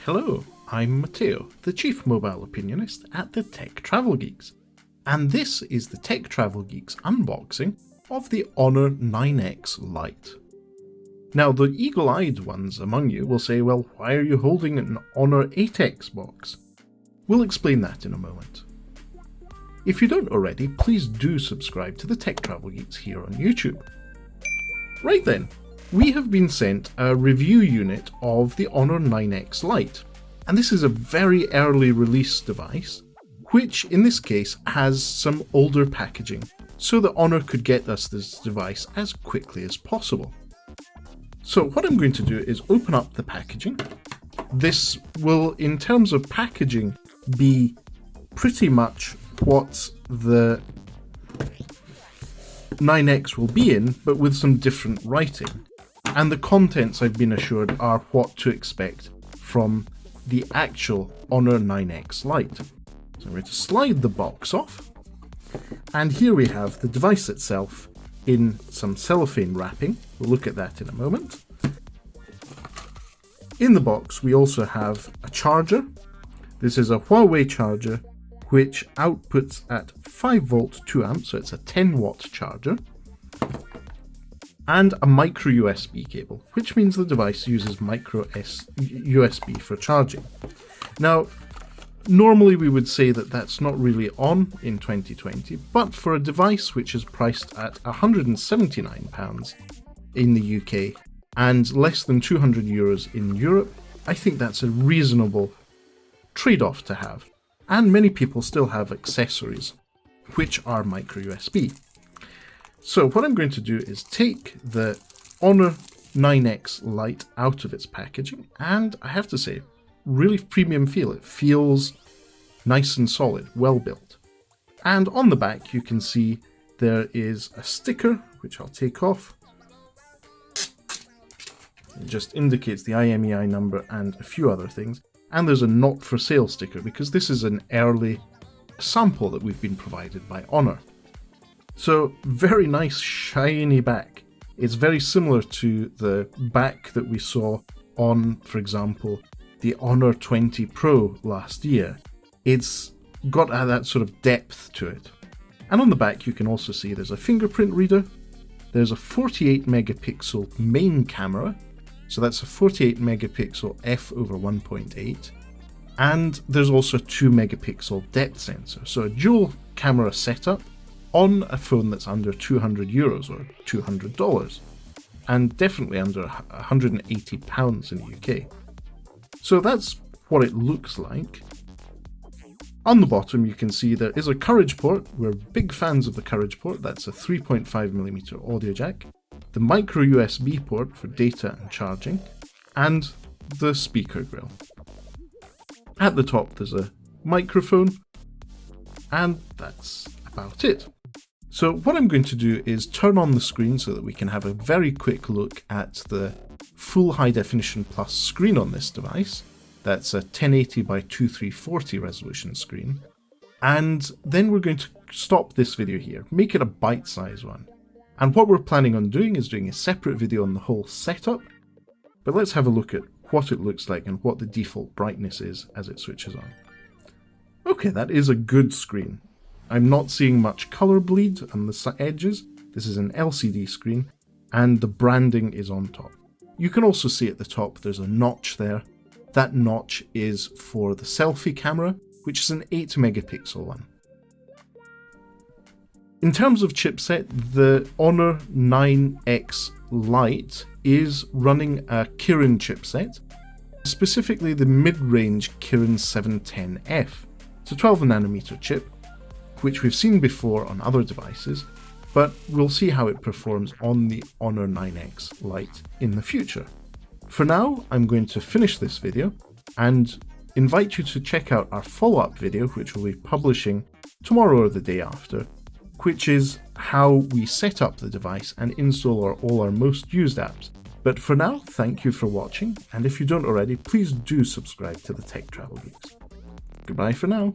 Hello, I'm Matteo, the Chief Mobile Opinionist at the Tech Travel Geeks, and this is the Tech Travel Geeks unboxing of the Honor 9X Lite. Now, the eagle-eyed ones among you will say, well, why are you holding an Honor 8X box? We'll explain that in a moment. If you don't already, please do subscribe to the Tech Travel Geeks here on YouTube. Right then, we have been sent a review unit of the Honor 9X Lite, and this is a very early release device, which in this case has some older packaging, so that Honor could get us this device as quickly as possible. So what I'm going to do is open up the packaging. This will, in terms of packaging, be pretty much what the 9X will be in, but with some different writing. And the contents, I've been assured, are what to expect from the actual Honor 9X Lite. So I'm going to slide the box off, and here we have the device itself in some cellophane wrapping. We'll look at that in a moment. In the box we also have a charger. This is a Huawei charger which outputs at 5 volt 2 amps, so it's a 10 watt charger, and a micro USB cable, which means the device uses micro USB for charging. Now, normally we would say that that's not really on in 2020, but for a device which is priced at £179 in the UK and less than €200 in Europe, I think that's a reasonable trade-off to have. And many people still have accessories which are micro USB. So what I'm going to do is take the Honor 9X Lite out of its packaging, and I have to say, really premium feel. It feels nice and solid, well built. And on the back you can see there is a sticker, which I'll take off. It just indicates the EMUI number and a few other things. And there's a not for sale sticker, because this is an early sample that we've been provided by Honor. So very nice shiny back. It's very similar to the back that we saw on, for example, the Honor 20 Pro last year. It's got that sort of depth to it. And on the back you can also see there's a fingerprint reader, there's a 48 megapixel main camera, so that's a 48 megapixel f/1.8, and there's also a 2 megapixel depth sensor, so a dual camera setup on a phone that's under €200 or $200, and definitely under £180 in the UK. So that's what it looks like. On the bottom you can see there is a courage port. We're big fans of the courage port. That's a 3.5mm audio jack, the micro USB port for data and charging, and the speaker grill. At the top there's a microphone, and that's about it. So what I'm going to do is turn on the screen so that we can have a very quick look at the full high definition plus screen on this device. That's a 1080 by 2340 resolution screen. And then we're going to stop this video here, make it a bite-sized one. And what we're planning on doing is doing a separate video on the whole setup, but let's have a look at what it looks like and what the default brightness is as it switches on. Okay, that is a good screen. I'm not seeing much color bleed on the edges. This is an LCD screen, and the branding is on top. You can also see at the top there's a notch there. That notch is for the selfie camera, which is an 8 megapixel one. In terms of chipset, the Honor 9X Lite is running a Kirin chipset, specifically the mid-range Kirin 710F. It's a 12nm chip, which we've seen before on other devices, but we'll see how it performs on the Honor 9X Lite in the future. For now, I'm going to finish this video and invite you to check out our follow-up video, which we'll be publishing tomorrow or the day after, which is how we set up the device and install all our most used apps. But for now, thank you for watching, and if you don't already, please do subscribe to the Tech Travel Geeks. Goodbye for now.